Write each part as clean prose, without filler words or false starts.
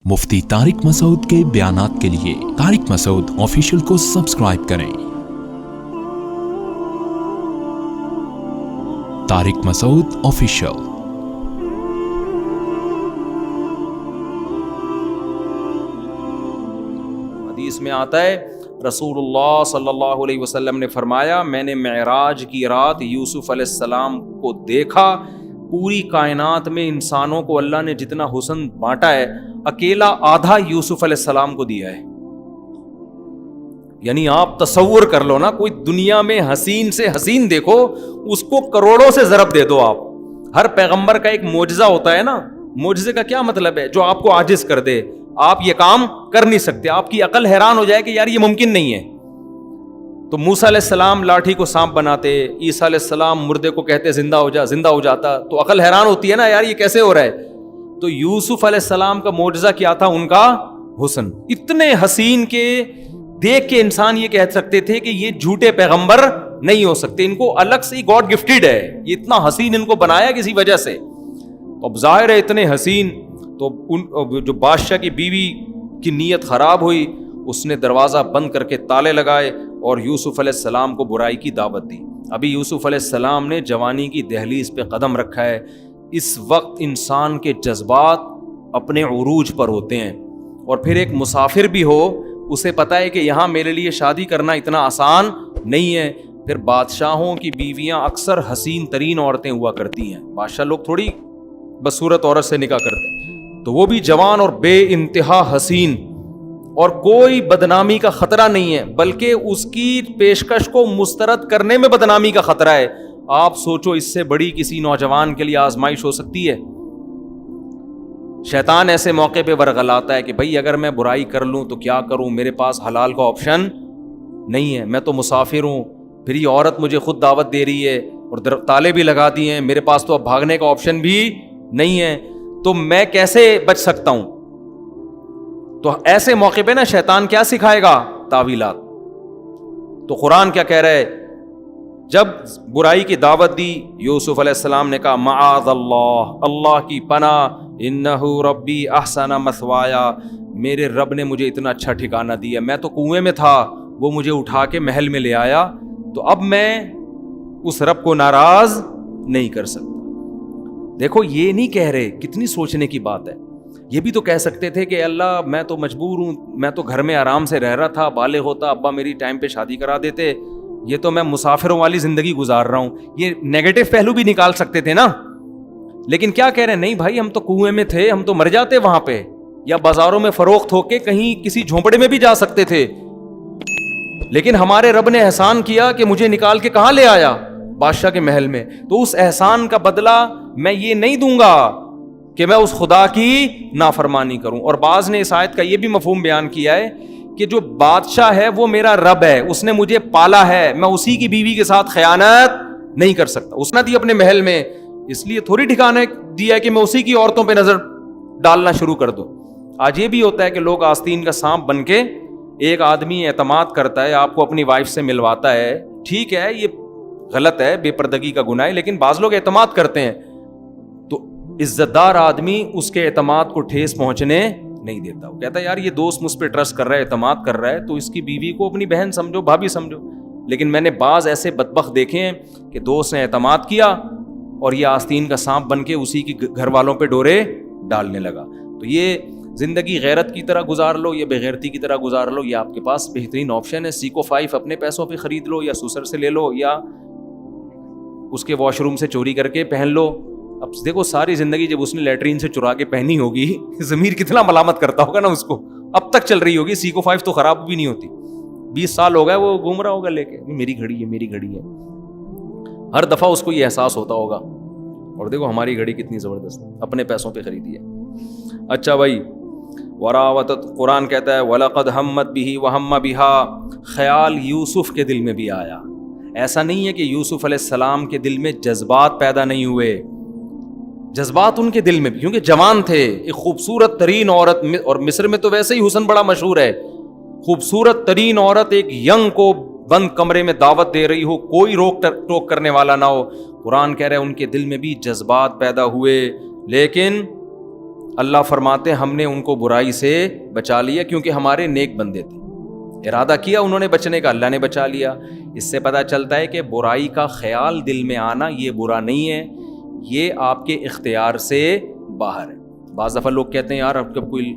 مفتی طارق مسعود کے بیانات کے لیے طارق مسعود آفیشیل کو سبسکرائب کریں۔ طارق مسعود آفیشیل۔ حدیث میں آتا ہے رسول اللہ صلی اللہ علیہ وسلم نے فرمایا، میں نے معراج کی رات یوسف علیہ السلام کو دیکھا۔ پوری کائنات میں انسانوں کو اللہ نے جتنا حسن بانٹا ہے، اکیلا آدھا یوسف علیہ السلام کو دیا ہے۔ یعنی آپ تصور کر لو نا، کوئی دنیا میں حسین سے حسین دیکھو، اس کو کروڑوں سے ضرب دے دو آپ۔ ہر پیغمبر کا ایک معجزہ ہوتا ہے نا، معجزے کا کیا مطلب ہے؟ جو آپ کو عاجز کر دے، آپ یہ کام کر نہیں سکتے، آپ کی عقل حیران ہو جائے کہ یار یہ ممکن نہیں ہے۔ تو موسیٰ علیہ السلام لاٹھی کو سانپ بناتے، عیسیٰ علیہ السلام مردے کو کہتے زندہ ہو جاتا، تو عقل حیران ہوتی ہے نا، یار یہ کیسے ہو رہا ہے؟ تو یوسف علیہ السلام کا معجزہ کیا تھا؟ ان کا حسن اتنے حسین کے دیکھ کے انسان یہ کہہ سکتے تھے کہ یہ جھوٹے پیغمبر نہیں ہو سکتے، ان کو الگ سے گاڈ گفٹڈ ہے، یہ اتنا حسین ان کو بنایا کسی وجہ سے۔ اب ظاہر ہے اتنے حسین، تو جو بادشاہ کی بیوی کی نیت خراب ہوئی، اس نے دروازہ بند کر کے تالے لگائے اور یوسف علیہ السلام کو برائی کی دعوت دی۔ ابھی یوسف علیہ السلام نے جوانی کی دہلیز پہ قدم رکھا ہے۔ اس وقت انسان کے جذبات اپنے عروج پر ہوتے ہیں، اور پھر ایک مسافر بھی ہو، اسے پتہ ہے کہ یہاں میرے لیے شادی کرنا اتنا آسان نہیں ہے۔ پھر بادشاہوں کی بیویاں اکثر حسین ترین عورتیں ہوا کرتی ہیں، بادشاہ لوگ تھوڑی بدصورت عورت سے نکاح کرتے ہیں، تو وہ بھی جوان اور بے انتہا حسین، اور کوئی بدنامی کا خطرہ نہیں ہے، بلکہ اس کی پیشکش کو مسترد کرنے میں بدنامی کا خطرہ ہے۔ آپ سوچو اس سے بڑی کسی نوجوان کے لیے آزمائش ہو سکتی ہے؟ شیطان ایسے موقع پہ ورغلاتا ہے کہ بھائی اگر میں برائی کر لوں تو کیا کروں، میرے پاس حلال کا آپشن نہیں ہے، میں تو مسافر ہوں، پھر یہ عورت مجھے خود دعوت دے رہی ہے اور تالے بھی لگا دیے ہیں، میرے پاس تو اب بھاگنے کا آپشن بھی نہیں ہے، تو میں کیسے بچ سکتا ہوں؟ تو ایسے موقع پہ نا شیطان کیا سکھائے گا؟ تعویلات۔ تو قرآن کیا کہہ رہا ہے؟ جب برائی کی دعوت دی، یوسف علیہ السلام نے کہا معاذ اللہ، اللہ کی پناہ، انہ ربی احسن مثوایا، میرے رب نے مجھے اتنا اچھا ٹھکانہ دیا، میں تو کنویں میں تھا، وہ مجھے اٹھا کے محل میں لے آیا، تو اب میں اس رب کو ناراض نہیں کر سکتا۔ دیکھو یہ نہیں کہہ رہے، کتنی سوچنے کی بات ہے۔ یہ بھی تو کہہ سکتے تھے کہ اللہ میں تو مجبور ہوں، میں تو گھر میں آرام سے رہ رہا تھا، بالغ ہوتا ابا میری ٹائم پہ شادی کرا دیتے، یہ تو میں مسافروں والی زندگی گزار رہا ہوں، یہ نیگیٹو پہلو بھی نکال سکتے تھے نا۔ لیکن کیا کہہ رہے ہیں؟ نہیں بھائی، ہم تو کنویں میں تھے، ہم تو مر جاتے وہاں پہ، یا بازاروں میں فروخت ہو کے کہیں کسی جھونپڑے میں بھی جا سکتے تھے، لیکن ہمارے رب نے احسان کیا کہ مجھے نکال کے کہاں لے آیا؟ بادشاہ کے محل میں۔ تو اس احسان کا بدلہ میں یہ نہیں دوں گا کہ میں اس خدا کی نافرمانی کروں۔ اور بعض نے اس آیت کا یہ بھی مفہوم بیان کیا ہے کہ جو بادشاہ ہے وہ میرا رب ہے، اس نے مجھے پالا ہے، میں اسی کی بیوی کے ساتھ خیانت نہیں کر سکتا، اس نے دی اپنے محل میں، اس لیے تھوڑی ٹھکانا دیا ہے کہ میں اسی کی عورتوں پہ نظر ڈالنا شروع کر دوں۔ آج یہ بھی ہوتا ہے کہ لوگ آستین کا سانپ بن کے، ایک آدمی اعتماد کرتا ہے، آپ کو اپنی وائف سے ملواتا ہے، ٹھیک ہے یہ غلط ہے، بے پردگی کا گناہ ہے، لیکن بعض لوگ اعتماد کرتے ہیں، تو عزت دار آدمی اس کے اعتماد کو ٹھیس پہنچنے نہیں دیتا، وہ کہتا ہے یار یہ دوست مجھ پہ ٹرسٹ کر رہا ہے، اعتماد کر رہا ہے، تو اس کی بیوی کو اپنی بہن سمجھو، بھابھی سمجھو۔ لیکن میں نے بعض ایسے بدبخت دیکھے ہیں کہ دوست نے اعتماد کیا اور یہ آستین کا سانپ بن کے اسی کی گھر والوں پہ ڈورے ڈالنے لگا۔ تو یہ زندگی غیرت کی طرح گزار لو یا بغیرتی کی طرح گزار لو، یہ آپ کے پاس بہترین آپشن ہے۔ سیکو 5 اپنے پیسوں پہ خرید لو، یا سوسر سے لے لو، یا اس کے واش روم سے چوری کر کے پہن لو۔ اب دیکھو ساری زندگی جب اس نے لیٹرین سے چرا کے پہنی ہوگی، ضمیر کتنا ملامت کرتا ہوگا نا اس کو، اب تک چل رہی ہوگی، سیکو 5 تو خراب بھی نہیں ہوتی، 20 سال ہو گئے وہ گھوم رہا ہوگا لے کے، میری گھڑی ہے میری گھڑی ہے، ہر دفعہ اس کو یہ احساس ہوتا ہوگا۔ اور دیکھو ہماری گھڑی کتنی زبردست، اپنے پیسوں پہ خریدی ہے۔ اچھا بھائی، وراوتت، قرآن کہتا ہے وَلَقَدْ هَمَّتْ بِهِ وَهَمَّ بِهَا، خیال یوسف کے دل میں بھی آیا۔ ایسا نہیں ہے کہ یوسف علیہ السلام کے دل میں جذبات پیدا نہیں ہوئے، جذبات ان کے دل میں بھی، کیونکہ جوان تھے، ایک خوبصورت ترین عورت، اور مصر میں تو ویسے ہی حسن بڑا مشہور ہے، خوبصورت ترین عورت ایک ینگ کو بند کمرے میں دعوت دے رہی ہو، کوئی روک ٹوک کرنے والا نہ ہو، قرآن کہہ رہے ہیں ان کے دل میں بھی جذبات پیدا ہوئے، لیکن اللہ فرماتے ہیں ہم نے ان کو برائی سے بچا لیا کیونکہ ہمارے نیک بندے تھے. ارادہ کیا انہوں نے بچنے کا, اللہ نے بچا لیا. اس سے پتہ چلتا ہے کہ برائی کا خیال دل میں آنا یہ برا نہیں ہے, یہ آپ کے اختیار سے باہر ہے. بعض دفعہ لوگ کہتے ہیں یار اب کب کوئی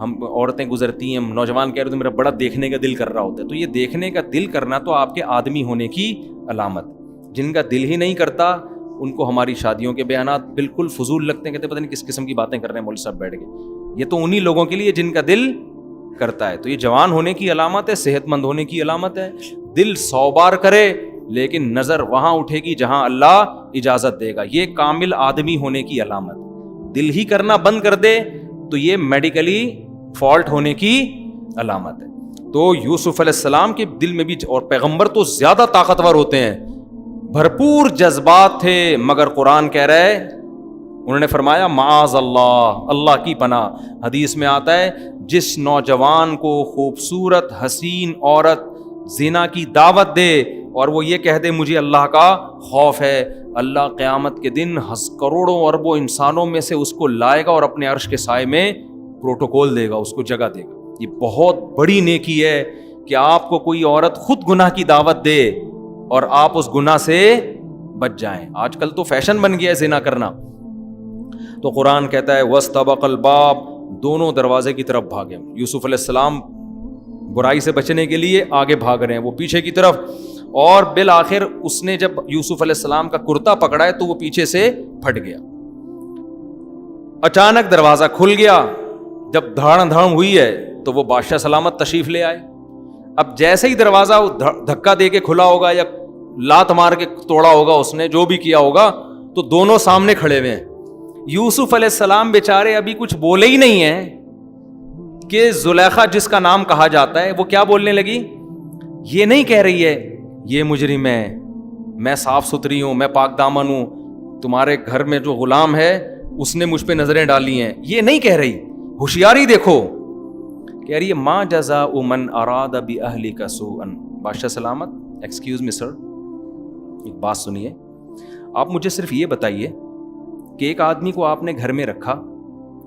ہم عورتیں گزرتی ہیں, نوجوان کہہ رہے تو میرا بڑا دیکھنے کا دل کر رہا ہوتا ہے. تو یہ دیکھنے کا دل کرنا تو آپ کے آدمی ہونے کی علامت. جن کا دل ہی نہیں کرتا ان کو ہماری شادیوں کے بیانات بالکل فضول لگتے ہیں, کہتے ہیں پتہ نہیں کس قسم کی باتیں کر رہے ہیں مولوی صاحب بیٹھ کے. یہ تو انہی لوگوں کے لیے جن کا دل کرتا ہے. تو یہ جوان ہونے کی علامت ہے, صحت مند ہونے کی علامت ہے. دل 100 بار کرے لیکن نظر وہاں اٹھے گی جہاں اللہ اجازت دے گا, یہ کامل آدمی ہونے کی علامت. دل ہی کرنا بند کر دے تو یہ میڈیکلی فالٹ ہونے کی علامت ہے. تو یوسف علیہ السلام کے دل میں بھی, اور پیغمبر تو زیادہ طاقتور ہوتے ہیں, بھرپور جذبات تھے, مگر قرآن کہہ رہا ہے انہوں نے فرمایا معاذ اللہ, اللہ کی پناہ. حدیث میں آتا ہے جس نوجوان کو خوبصورت حسین عورت زنا کی دعوت دے اور وہ یہ کہہ دے مجھے اللہ کا خوف ہے, اللہ قیامت کے دن کروڑوں اربوں انسانوں میں سے اس کو لائے گا اور اپنے عرش کے سائے میں پروٹوکول دے گا, اس کو جگہ دے گا. یہ بہت بڑی نیکی ہے کہ آپ کو کوئی عورت خود گناہ کی دعوت دے اور آپ اس گناہ سے بچ جائیں. آج کل تو فیشن بن گیا ہے زنا کرنا. تو قرآن کہتا ہے وَاسْتَبَقَ الْبَابَ, دونوں دروازے کی طرف بھاگے. یوسف علیہ السلام برائی سے بچنے کے لیے آگے بھاگ رہے ہیں, وہ پیچھے کی طرف, اور بالآخر اس نے جب یوسف علیہ السلام کا کرتا پکڑا ہے تو وہ پیچھے سے پھٹ گیا. اچانک دروازہ کھل گیا, جب دھاڑم دھاڑم ہوئی ہے تو وہ بادشاہ سلامت تشریف لے آئے. اب جیسے ہی دروازہ دھکا دے کے کھلا ہوگا یا لات مار کے توڑا ہوگا اس نے, جو بھی کیا ہوگا, تو دونوں سامنے کھڑے ہوئے ہیں. یوسف علیہ السلام بیچارے ابھی کچھ بولے ہی نہیں ہیں کہ زلیخا جس کا نام کہا جاتا ہے وہ کیا بولنے لگی. یہ نہیں کہہ رہی ہے یہ مجرم ہے, میں صاف ستھری ہوں, میں پاک دامن ہوں, تمہارے گھر میں جو غلام ہے اس نے مجھ پہ نظریں ڈالی ہیں, یہ نہیں کہہ رہی. ہوشیاری دیکھو, کہہ رہی ہے ما جزاء من اراد باہلک سوءا. بادشاہ سلامت ایکسکیوز می سر, ایک بات سنیے, آپ مجھے صرف یہ بتائیے کہ ایک آدمی کو آپ نے گھر میں رکھا,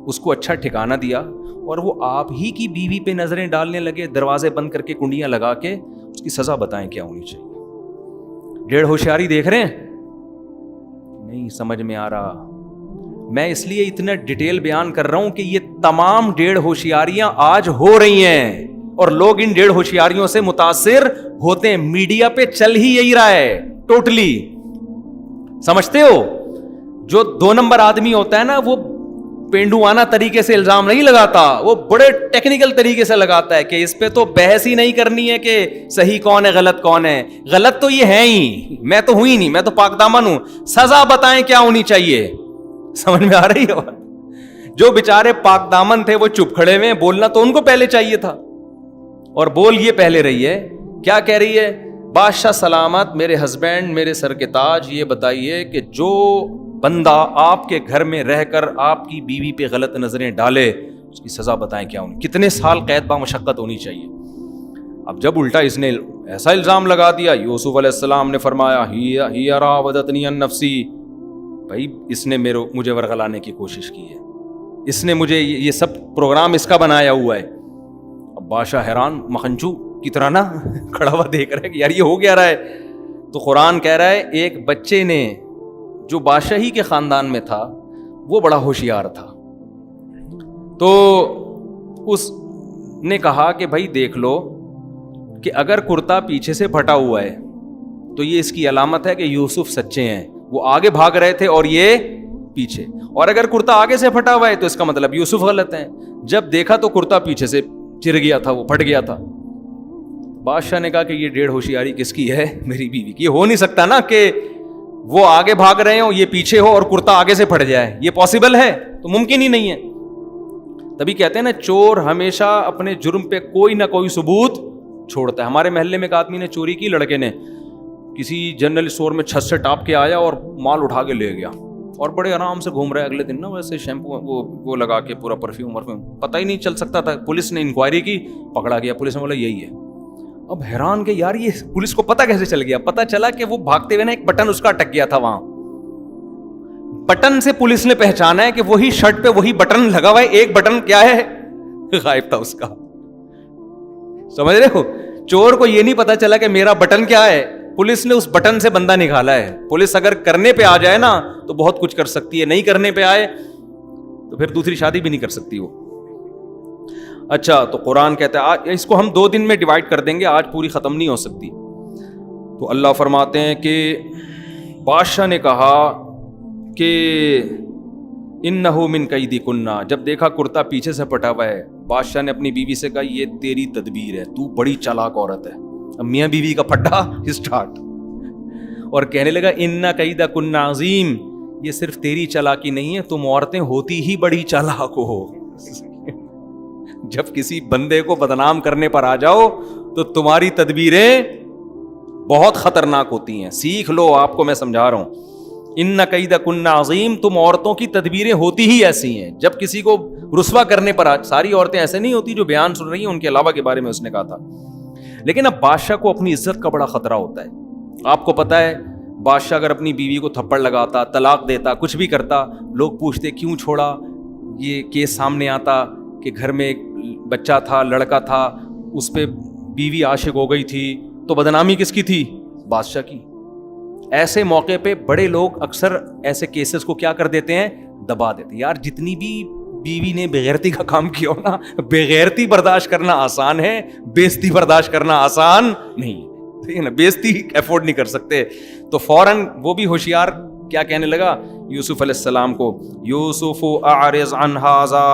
اس کو اچھا ٹھکانہ دیا, اور وہ آپ ہی کی بیوی پہ نظریں ڈالنے لگے, دروازے بند کر کے کنڈیاں لگا کے, اس کی سزا بتائیں کیا ہونی چاہیے. 1.5 ہوشیاری دیکھ رہے ہیں, نہیں سمجھ میں آ رہا. میں اس لیے اتنا ڈیٹیل بیان کر رہا ہوں کہ یہ تمام 1.5 ہوشیاریاں آج ہو رہی ہیں اور لوگ ان 1.5 ہوشیاریوں سے متاثر ہوتے ہیں. میڈیا پہ چل ہی یہی رہا ہے ٹوٹلی, سمجھتے ہو. جو 2 نمبر آدمی ہوتا ہے نا وہ پینڈوانہ طریقے سے الزام نہیں لگاتا, وہ بڑے ٹیکنیکل طریقے سے لگاتا ہے کہ اس پہ تو بحث ہی نہیں کرنی ہے کہ صحیح کون ہے غلط کون ہے. غلط تو یہ ہے ہی, میں تو ہوں ہی نہیں, میں تو پاک دامن ہوں, سزا بتائیں کیا ہونی چاہیے. سمجھ میں آ رہی ہے بات. جو بیچارے پاک دامن تھے وہ چپ کھڑے ہوئے, بولنا تو ان کو پہلے چاہیے تھا, اور بول یہ پہلے رہی ہے. کیا کہہ رہی ہے, بادشاہ سلامت میرے ہسبینڈ میرے سر کے تاج, یہ بتائیے کہ جو بندہ آپ کے گھر میں رہ کر آپ کی بیوی پہ غلط نظریں ڈالے اس کی سزا بتائیں کیا ہونی, کتنے سال قید با مشقت ہونی چاہیے. اب جب الٹا اس نے ایسا الزام لگا دیا, یوسف علیہ السلام نے فرمایا ہی راودتنی عن نفسی, بھائی اس نے مجھے ورغلانے کی کوشش کی ہے, اس نے مجھے یہ سب پروگرام اس کا بنایا ہوا ہے. اب بادشاہ حیران مکھنچو کی طرح نا کھڑا ہوا دیکھ رہا ہے کہ یار یہ ہو گیا رہا ہے. تو قرآن کہہ رہا ہے ایک بچے نے جو بادشاہی کے خاندان میں تھا وہ بڑا ہوشیار تھا, تو اس نے کہا کہ بھائی دیکھ لو کہ اگر کرتا پیچھے سے پھٹا ہوا ہے تو یہ اس کی علامت ہے کہ یوسف سچے ہیں, وہ آگے بھاگ رہے تھے اور یہ پیچھے, اور اگر کرتا آگے سے پھٹا ہوا ہے تو اس کا مطلب یوسف غلط ہیں. جب دیکھا تو کرتا پیچھے سے چر گیا تھا, وہ پھٹ گیا تھا. بادشاہ نے کہا کہ یہ 1.5 ہوشیاری کس کی ہے, میری بیوی کی. یہ ہو نہیں سکتا نا کہ وہ آگے بھاگ رہے ہو یہ پیچھے ہو اور کرتا آگے سے پھٹ جائے, یہ پاسبل ہے تو ممکن ہی نہیں ہے. تبھی کہتے ہیں نا چور ہمیشہ اپنے جرم پہ کوئی نہ کوئی ثبوت چھوڑتا ہے. ہمارے محلے میں ایک آدمی نے چوری کی, لڑکے نے کسی جنرل اسٹور میں چھت سے ٹاپ کے آیا اور مال اٹھا کے لے گیا, اور بڑے آرام سے گھوم رہا ہے. اگلے دن نا ویسے شیمپو وہ لگا کے پورا پرفیوم پتہ ہی نہیں چل سکتا تھا. پولیس نے انکوائری کی, پکڑا گیا. پولیس نے بولا یہی ہے. اب حیران کہ یار یہ پولیس کو پتہ کیسے چل گیا. پتہ چلا کہ وہ بھاگتے ہوئے نا ایک بٹن اس کا اٹک گیا تھا وہاں. بٹن سے پولیس نے پہچانا ہے کہ وہی شرٹ پہ وہی بٹن لگا ہوا ہے, ایک بٹن کیا ہے غائب تھا اس کا. سمجھ رہے ہو, چور کو یہ نہیں پتا چلا کہ میرا بٹن کیا ہے, پولیس نے اس بٹن سے بندہ نکالا ہے. پولیس اگر کرنے پہ آ جائے نا تو بہت کچھ کر سکتی ہے, نہیں کرنے پہ آئے تو پھر دوسری شادی بھی نہیں کر سکتی وہ. اچھا, تو قرآن کہتا ہے اس کو ہم 2 دن میں ڈیوائڈ کر دیں گے, آج پوری ختم نہیں ہو سکتی. تو اللہ فرماتے ہیں کہ بادشاہ نے کہا کہ انہو من کیدی کننا, جب دیکھا کرتا پیچھے سے پٹا ہوا ہے, بادشاہ نے اپنی بیوی سے کہا یہ تیری تدبیر ہے, تو بڑی چالاک عورت ہے. اب میاں بیوی کا پٹا اسٹارٹ, اور کہنے لگا ان کیدا کننا عظیم, یہ صرف تیری چالاکی نہیں ہے, تم عورتیں ہوتی ہی بڑی چالاک ہو. جب کسی بندے کو بدنام کرنے پر آ جاؤ تو تمہاری تدبیریں بہت خطرناک ہوتی ہیں. سیکھ لو, آپ کو میں سمجھا رہا ہوں. ان کیدا کننا عظیم, تم عورتوں کی تدبیریں ہوتی ہی ایسی ہیں. جب کسی کو رسوا کرنے پر ساری عورتیں ایسے نہیں ہوتی جو بیان سن رہی ہیں, ان کے علاوہ کے بارے میں اس نے کہا تھا. لیکن اب بادشاہ کو اپنی عزت کا بڑا خطرہ ہوتا ہے. آپ کو پتا ہے بادشاہ اگر اپنی بیوی کو تھپڑ لگاتا, طلاق دیتا, کچھ بھی کرتا, لوگ پوچھتے کیوں چھوڑا. یہ کیس سامنے آتا کہ گھر میں ایک بچہ تھا, لڑکا تھا, اس پہ بیوی عاشق ہو گئی تھی, تو بدنامی کس کی تھی؟ بادشاہ کی. ایسے موقع پہ بڑے لوگ اکثر ایسے کیسز کو کیا کر دیتے ہیں, دبا دیتے ہیں. یار جتنی بھی بیوی نے بےغیرتی کا کام کیا ہو نا, بےغیرتی برداشت کرنا آسان ہے, بےزتی برداشت کرنا آسان نہیں. ٹھیک ہے نا, بےزتی افورڈ نہیں کر سکتے. تو فوراً وہ بھی ہوشیار کیا کہنے لگا یوسف علیہ السلام کو, یوسف اعرض عن ھذا,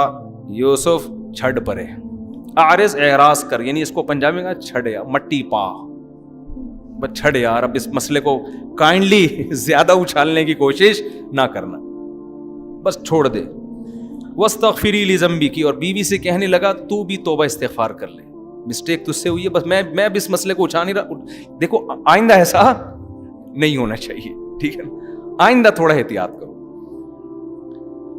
یوسف چھڑ پرے. اعرض اعراض کر, یعنی اس کو پنجابی میں چھڑ یا مٹی پا, بس چھڑ یار, اب اس مسئلے کو کائنڈلی زیادہ اچھالنے کی کوشش نہ کرنا, بس چھوڑ دے. واستغفری لذنبک, اور بیوی سے کہنے لگا تو بھی توبہ استغفار کر لے, مسٹیک تجھ سے ہوئی ہے, بس میں اب اس مسئلے کو اچھا نہیں رہا. دیکھو آئندہ ایسا نہیں ہونا چاہیے, ٹھیک ہے نا, آئندہ تھوڑا احتیاط کرو.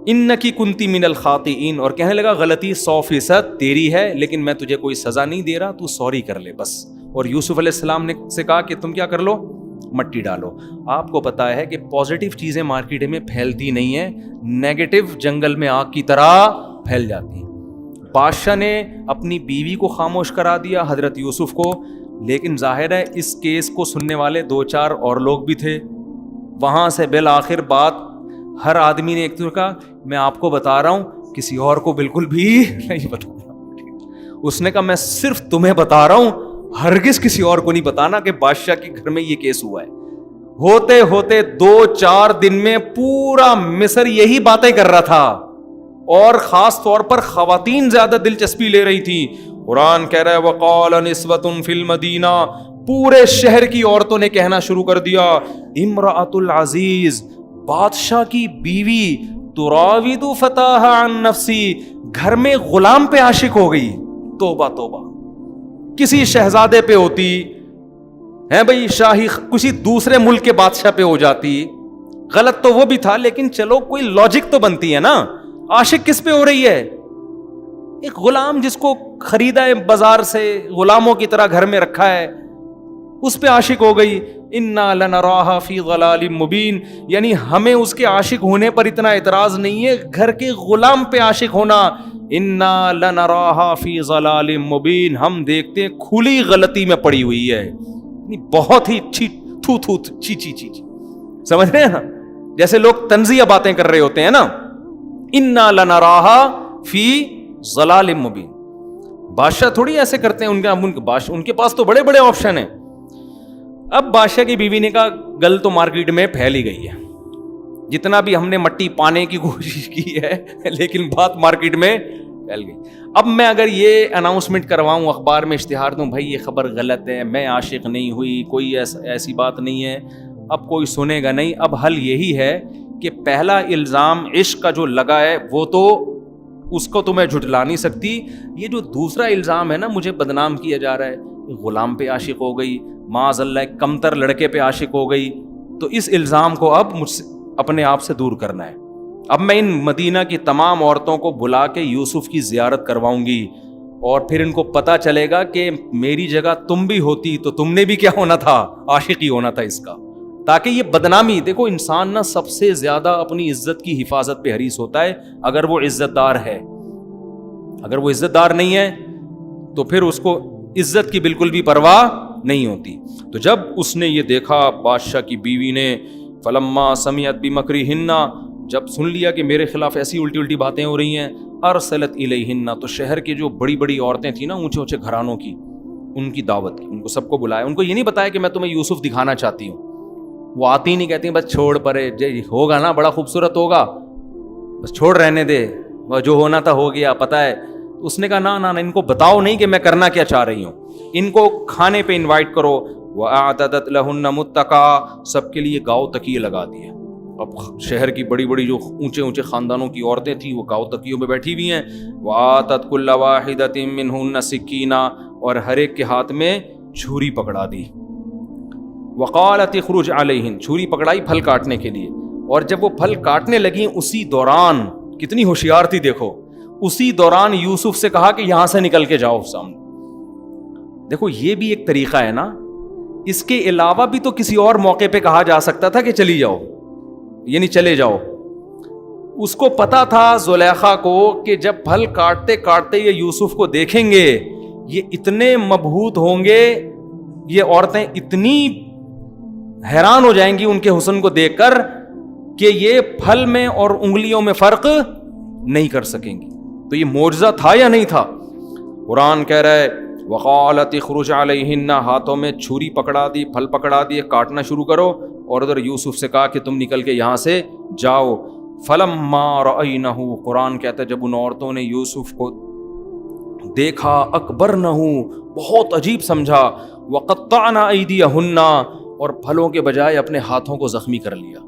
انکی کنتی من الخاطئین, اور کہنے لگا غلطی 100% تیری ہے, لیکن میں تجھے کوئی سزا نہیں دے رہا, تو سوری کر لے بس. اور یوسف علیہ السلام نے سے کہا کہ تم کیا کر لو, مٹی ڈالو. آپ کو پتا ہے کہ پازیٹیو چیزیں مارکیٹ میں پھیلتی نہیں ہیں, نیگیٹو جنگل میں آگ کی طرح پھیل جاتی ہیں. بادشاہ نے اپنی بیوی کو خاموش کرا دیا, حضرت یوسف کو, لیکن ظاہر ہے اس کیس کو سننے والے 2-4 اور لوگ بھی تھے. وہاں سے بالآخر بات ہر آدمی نے ایک تو کہا میں آپ کو بتا رہا ہوں, کسی اور کو بالکل بھی نہیں بتانا. اس نے کہا میں صرف تمہیں بتا رہا ہوں, ہرگز کسی اور کو نہیں بتانا کہ بادشاہ کے گھر میں یہ کیس ہوا ہے. ہوتے ہوتے 2-4 دن میں پورا مصر یہی باتیں کر رہا تھا, اور خاص طور پر خواتین زیادہ دلچسپی لے رہی تھی. قرآن کہہ رہا ہے وقال نسوۃ فی المدینہ, پورے شہر کی عورتوں نے کہنا شروع کر دیا امرأۃ العزیز, بادشاہ کی بیوی, تراود فتاها عن نفسی, گھر میں غلام پہ عاشق ہو گئی. توبہ توبہ, کسی شہزادے پہ ہوتی ہے بھائی, شاہی کسی دوسرے ملک کے بادشاہ پہ ہو جاتی. غلط تو وہ بھی تھا, لیکن چلو کوئی لاجک تو بنتی ہے نا. عاشق کس پہ ہو رہی ہے؟ ایک غلام جس کو خریدا ہے بازار سے, غلاموں کی طرح گھر میں رکھا ہے, اس پہ عاشق ہو گئی. انا لنراھا فی ضلال مبین, یعنی ہمیں اس کے عاشق ہونے پر اتنا اعتراض نہیں ہے, گھر کے غلام پہ عاشق ہونا. انا لنراھا فی ضلال مبین, ہم دیکھتے ہیں کھلی غلطی میں پڑی ہوئی ہے, بہت ہی چی سمجھ رہے ہیں نا, جیسے لوگ طنزیہ باتیں کر رہے ہوتے ہیں نا. انا لنراھا فی ضلال مبین, بادشاہ تھوڑی ایسے کرتے ہیں, ان کے پاس تو بڑے بڑے آپشن ہیں. اب بادشاہ کی بیوی نے کہا گل تو مارکیٹ میں پھیل ہی گئی ہے, جتنا بھی ہم نے مٹی پانے کی کوشش کی ہے, لیکن بات مارکیٹ میں پھیل گئی. اب میں اگر یہ اناؤنسمنٹ کرواؤں, اخبار میں اشتہار دوں, بھائی یہ خبر غلط ہے, میں عاشق نہیں ہوئی, کوئی ایسی بات نہیں ہے, اب کوئی سنے گا نہیں. اب حل یہی ہے کہ پہلا الزام عشق کا جو لگا ہے وہ تو اس کو تو میں جھٹلا نہیں سکتی. یہ جو دوسرا الزام ہے نا, مجھے بدنام کیا جا رہا ہے, غلام پہ عاشق ہو گئی, معاذ اللہ کمتر لڑکے پہ عاشق ہو گئی, تو اس الزام کو اب مجھ سے اپنے آپ سے دور کرنا ہے. اب میں ان مدینہ کی تمام عورتوں کو بلا کے یوسف کی زیارت کرواؤں گی, اور پھر ان کو پتا چلے گا کہ میری جگہ تم بھی ہوتی تو تم نے بھی کیا ہونا تھا, عاشق ہی ہونا تھا اس کا. تاکہ یہ بدنامی، دیکھو انسان نا سب سے زیادہ اپنی عزت کی حفاظت پہ حریص ہوتا ہے اگر وہ عزت دار ہے. اگر وہ عزت دار نہیں ہے تو پھر اس کو عزت کی بالکل بھی پرواہ نہیں ہوتی. تو جب اس نے یہ دیکھا بادشاہ کی بیوی نے، فلما سمعت بمکرہن، جب سن لیا کہ میرے خلاف ایسی الٹی الٹی باتیں ہو رہی ہیں، ارسلت الیہن، تو شہر کی جو بڑی بڑی عورتیں تھیں نا، اونچے اونچے گھرانوں کی، ان کی دعوت کی، ان کو سب کو بلایا. ان کو یہ نہیں بتایا کہ میں تمہیں یوسف دکھانا چاہتی ہوں. وہ آتی نہیں، کہتی ہیں بس چھوڑ پرے، ہوگا نا بڑا خوبصورت ہوگا، بس چھوڑ رہنے دے، وہ جو ہونا تھا ہو گیا، پتہ ہے. اس نے کہا نا نا ان کو بتاؤ نہیں کہ میں کرنا کیا چاہ رہی ہوں، ان کو کھانے پہ انوائٹ کرو. وَأَعْتَدَتْ لَهُنَّ مُتَّكَأً، سب کے لیے گاؤ تکیے لگا دیے. اب شہر کی بڑی بڑی جو اونچے اونچے خاندانوں کی عورتیں تھیں وہ گاؤ تکیوں میں بیٹھی ہوئی ہیں. وَآتَتْ كُلَّ وَاحِدَةٍ مِّنْهُنَّ سِكِّينًا، اور ہر ایک کے ہاتھ میں چھری پکڑا دی. وَقَالَتِ اخْرُجْ عَلَيْهِنْ، چھری پکڑائی پھل کاٹنے کے لیے. اور جب وہ پھل کاٹنے لگیں اسی دوران، کتنی ہوشیار تھی دیکھو، اسی دوران یوسف سے کہا کہ یہاں سے نکل کے جاؤ سامنے. دیکھو یہ بھی ایک طریقہ ہے نا، اس کے علاوہ بھی تو کسی اور موقع پہ کہا جا سکتا تھا کہ چلی جاؤ، یعنی چلے جاؤ. اس کو پتا تھا زلیخا کو کہ جب پھل کاٹتے کاٹتے یہ یوسف کو دیکھیں گے، یہ اتنے مبہوت ہوں گے، یہ عورتیں اتنی حیران ہو جائیں گی ان کے حسن کو دیکھ کر کہ یہ پھل میں اور انگلیوں میں فرق نہیں کر سکیں گی. تو یہ معجزہ تھا یا نہیں تھا؟ قرآن کہہ رہا ہے وقالت اخرج علیہن، ہاتھوں میں چھری پکڑا دی، پھل پکڑا دیے، کاٹنا شروع کرو. اور ادھر یوسف سے کہا کہ تم نکل کے یہاں سے جاؤ. فلما رأینہ، قرآن کہتا ہے جب ان عورتوں نے یوسف کو دیکھا، اکبرنہ، بہت عجیب سمجھا، وقطعن ایدیہن، اور پھلوں کے بجائے اپنے ہاتھوں کو زخمی کر لیا،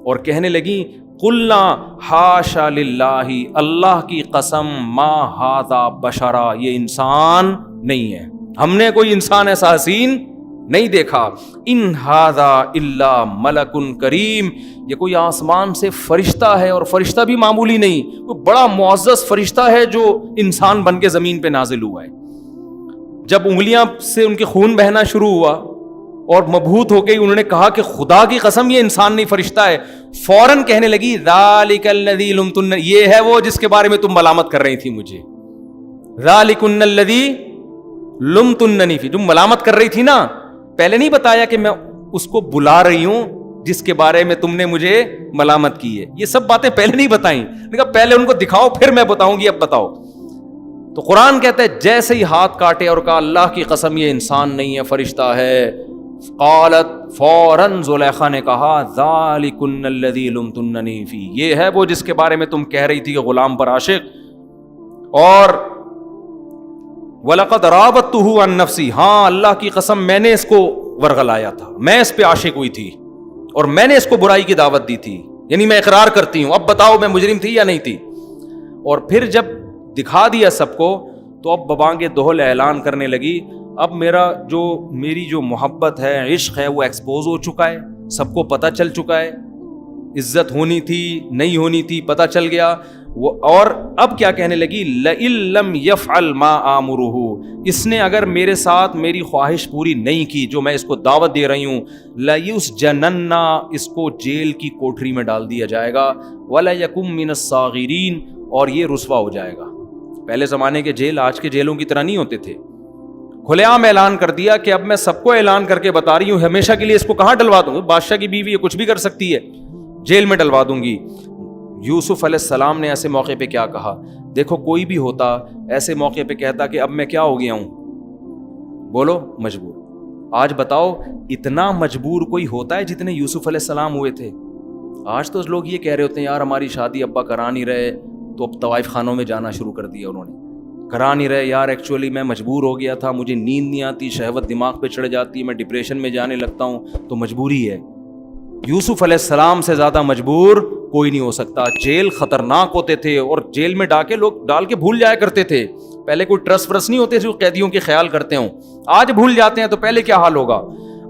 اور کہنے لگی قلنا حاشا للہ، اللہ کی قسم، ما ھذا بشرا، یہ انسان نہیں ہے، ہم نے کوئی انسان ایسا حسین نہیں دیکھا. ان ھذا الا ملک کریم، یہ کوئی آسمان سے فرشتہ ہے، اور فرشتہ بھی معمولی نہیں، وہ بڑا معزز فرشتہ ہے جو انسان بن کے زمین پہ نازل ہوا ہے. جب انگلیاں سے ان کے خون بہنا شروع ہوا اور مبہوت ہو گئی، انہوں نے کہا کہ خدا کی قسم یہ انسان نہیں فرشتہ ہے. فوراً کہنے لگی ذالک الذی لمتن، یہ ہے وہ جس کے بارے میں تم ملامت کر رہی تھی مجھے. ذالکن الذی لمتننی فی، جو ملامت کر رہی تھی نا، پہلے نہیں بتایا کہ میں اس کو بلا رہی ہوں جس کے بارے میں تم نے مجھے ملامت کی ہے. یہ سب باتیں پہلے نہیں بتائیں، نے کہا پہلے ان کو دکھاؤ پھر میں بتاؤں گی، اب بتاؤ. تو قرآن کہتا ہے جیسے ہی ہاتھ کاٹے اور کہا اللہ کی قسم یہ انسان نہیں ہے فرشتہ ہے، قالت، فوراً زلیخا نے کہا ذالکن الذی لمتننی فی، یہ ہے وہ جس کے بارے میں تم کہہ رہی تھی کہ غلام پر عاشق. اور وَلَقَدْ رَاوَدتُّهُ عَن نَفْسِهِ، ہاں اللہ کی قسم میں نے اس کو ورغلایا تھا، میں اس پہ عاشق ہوئی تھی اور میں نے اس کو برائی کی دعوت دی تھی، یعنی میں اقرار کرتی ہوں، اب بتاؤ میں مجرم تھی یا نہیں تھی. اور پھر جب دکھا دیا سب کو تو اب ببانگ دہل اعلان کرنے لگی، اب میری جو محبت ہے، عشق ہے، وہ ایکسپوز ہو چکا ہے، سب کو پتہ چل چکا ہے، عزت ہونی تھی نہیں ہونی تھی پتہ چل گیا. اور اب کیا کہنے لگی، لَإِن لَّمْ يَفْعَلْ مَا آمُرُهُ، اس نے اگر میرے ساتھ میری خواہش پوری نہیں کی جو میں اس کو دعوت دے رہی ہوں، لَيُسْجَنَنَّ، اس کو جیل کی کوٹری میں ڈال دیا جائے گا، وَلَيَكُن مِّنَ الصَّاغِرِينَ، اور یہ رسوا ہو جائے گا. پہلے زمانے کے جیل آج کے جیلوں کی طرح نہیں ہوتے تھے. کھلے عام اعلان کر دیا کہ اب میں سب کو اعلان کر کے بتا رہی ہوں، ہمیشہ کے لیے اس کو کہاں ڈلوا دوں گی، بادشاہ کی بیوی ہے کچھ بھی کر سکتی ہے، جیل میں ڈلوا دوں گی. یوسف علیہ السلام نے ایسے موقع پہ کیا کہا، دیکھو کوئی بھی ہوتا ایسے موقع پہ کہتا کہ اب میں کیا ہو گیا ہوں، بولو مجبور. آج بتاؤ اتنا مجبور کوئی ہوتا ہے جتنے یوسف علیہ السلام ہوئے تھے؟ آج تو لوگ یہ کہہ رہے ہوتے ہیں یار ہماری شادی ابا کرا نہیں رہے، تو اب طوائف خانوں میں جانا شروع کر دیا انہوں نے، کرا نہیں رہے یار، ایکچولی میں مجبور ہو گیا تھا، مجھے نیند نہیں آتی، شہوت دماغ پہ چڑھ جاتی ہے، میں ڈپریشن میں جانے لگتا ہوں، تو مجبوری ہے. یوسف علیہ السلام سے زیادہ مجبور کوئی نہیں ہو سکتا. جیل خطرناک ہوتے تھے اور جیل میں ڈال کے بھول جایا کرتے تھے. پہلے کوئی ٹرس ورس نہیں ہوتے جو قیدیوں کے خیال کرتے ہوں، آج بھول جاتے ہیں تو پہلے کیا حال ہوگا.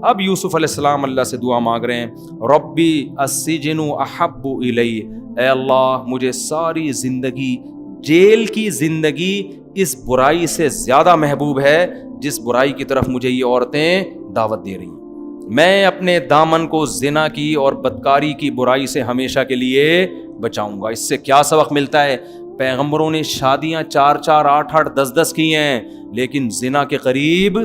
اب یوسف علیہ السلام اللہ سے دعا مانگ رہے ہیں، ربی السجن احب الی، اے اللہ مجھے ساری زندگی، جیل کی زندگی اس برائی سے زیادہ محبوب ہے جس برائی کی طرف مجھے یہ عورتیں دعوت دے رہی ہیں. میں اپنے دامن کو زنا کی اور بدکاری کی برائی سے ہمیشہ کے لیے بچاؤں گا. اس سے کیا سبق ملتا ہے؟ پیغمبروں نے شادیاں 4 4 8 8 10 10 کی ہیں, لیکن زنا کے قریب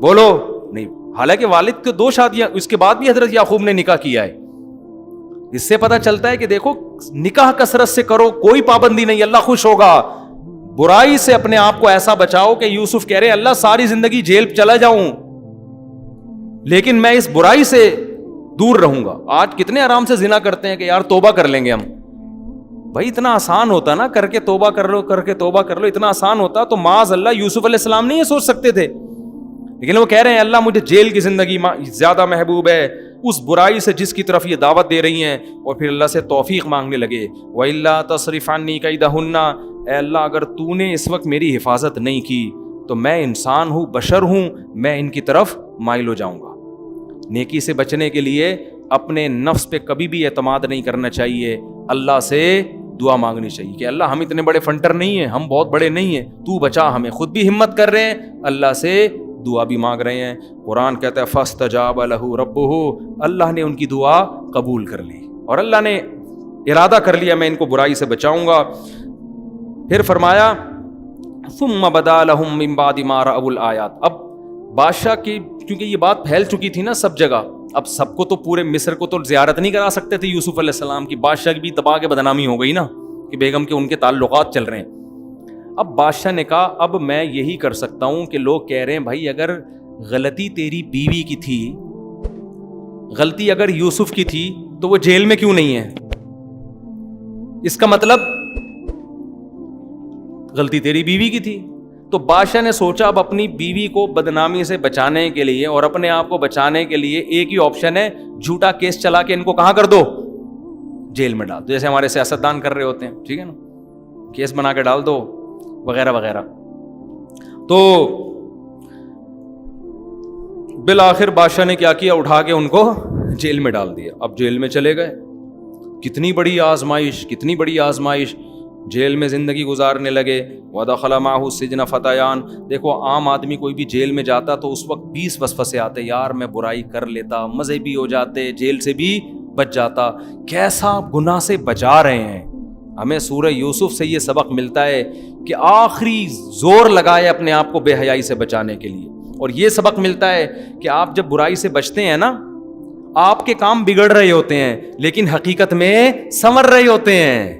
بولو نہیں. حالانکہ والد کے 2 شادیاں, اس کے بعد بھی حضرت یعقوب نے نکاح کیا ہے. اس سے پتہ چلتا ہے کہ دیکھو نکاح کثرت سے کرو, کوئی پابندی نہیں, اللہ خوش ہوگا. برائی سے اپنے آپ کو ایسا بچاؤ کہ یوسف کہہ رہے اللہ ساری زندگی جیل چلا جاؤں لیکن میں اس برائی سے دور رہوں گا. آج کتنے آرام سے زنا کرتے ہیں کہ یار توبہ کر لیں گے ہم. بھائی اتنا آسان ہوتا نا, کر کے توبہ کر لو, کر کے توبہ کر لو, اتنا آسان ہوتا تو معاذ اللہ یوسف علیہ السلام نہیں یہ سوچ سکتے تھے. لیکن وہ کہہ رہے ہیں اللہ مجھے جیل کی زندگی زیادہ محبوب ہے اس برائی سے جس کی طرف یہ دعوت دے رہی ہیں. اور پھر اللہ سے توفیق مانگنے لگے. وَإِلَّا تَصْرِفْ عَنِّي كَيْدَهُنَّ, اے اللہ اگر تو نے اس وقت میری حفاظت نہیں کی تو میں انسان ہوں, بشر ہوں, میں ان کی طرف مائل ہو جاؤں گا. نیکی سے بچنے کے لیے اپنے نفس پہ کبھی بھی اعتماد نہیں کرنا چاہیے, اللہ سے دعا مانگنی چاہیے کہ اللہ ہم اتنے بڑے فنٹر نہیں ہیں, ہم بہت بڑے نہیں ہیں, تو بچا ہمیں. خود بھی ہمت کر رہے ہیں, اللہ سے دعا بھی مانگ رہے ہیں. قرآن کہتا ہے فاستجاب لہ ربہ, اللہ نے ان کی دعا قبول کر لی اور اللہ نے ارادہ کر لیا میں ان کو برائی سے بچاؤں گا. پھر فرمایا ثم بدا لہم من بعد ما رأوا الآیات. اب بادشاہ کی کیونکہ یہ بات پھیل چکی تھی نا سب جگہ, اب سب کو تو پورے مصر کو تو زیارت نہیں کرا سکتے تھے یوسف علیہ السلام کی. بادشاہ کی بھی تباہ کے بدنامی ہو گئی نا کہ بیگم کے ان کے تعلقات چل رہے ہیں. اب بادشاہ نے کہا اب میں یہی کر سکتا ہوں کہ لوگ کہہ رہے ہیں بھائی اگر غلطی تیری بیوی کی تھی, غلطی اگر یوسف کی تھی تو وہ جیل میں کیوں نہیں ہے؟ اس کا مطلب غلطی تیری بیوی کی تھی. تو بادشاہ نے سوچا اب اپنی بیوی کو بدنامی سے بچانے کے لیے اور اپنے آپ کو بچانے کے لیے ایک ہی آپشن ہے, جھوٹا کیس چلا کے ان کو کہاں کر دو, جیل میں ڈال دو, جیسے ہمارے سیاستدان کر رہے ہوتے ہیں, ٹھیک ہے نا, کیس بنا کے ڈال دو وغیرہ وغیرہ. تو بالآخر بادشاہ نے کیا کیا, اٹھا کے ان کو جیل میں ڈال دیا. اب جیل میں چلے گئے, کتنی بڑی آزمائش, کتنی بڑی آزمائش, جیل میں زندگی گزارنے لگے. وَدَخَلَ مَعَهُ السِّجْنَ فَتَيَانِ, دیکھو عام آدمی کوئی بھی جیل میں جاتا تو اس وقت 20 وسوسے آتے, یار میں برائی کر لیتا, مزے بھی ہو جاتے, جیل سے بھی بچ جاتا. کیسا گناہ سے بچا رہے ہیں. ہمیں سورہ یوسف سے یہ سبق ملتا ہے کہ آخری زور لگائے اپنے آپ کو بے حیائی سے بچانے کے لیے. اور یہ سبق ملتا ہے کہ آپ جب برائی سے بچتے ہیں نا, آپ کے کام بگڑ رہے ہوتے ہیں لیکن حقیقت میں سنور رہے ہوتے ہیں.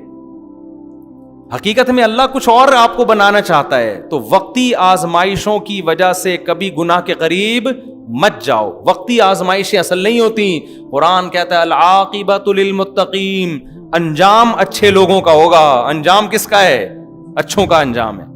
حقیقت میں اللہ کچھ اور آپ کو بنانا چاہتا ہے. تو وقتی آزمائشوں کی وجہ سے کبھی گناہ کے قریب مت جاؤ. وقتی آزمائشیں اصل نہیں ہوتی. قرآن کہتا ہے العاقبۃ للمتقین, انجام اچھے لوگوں کا ہوگا. انجام کس کا ہے؟ اچھوں کا انجام ہے.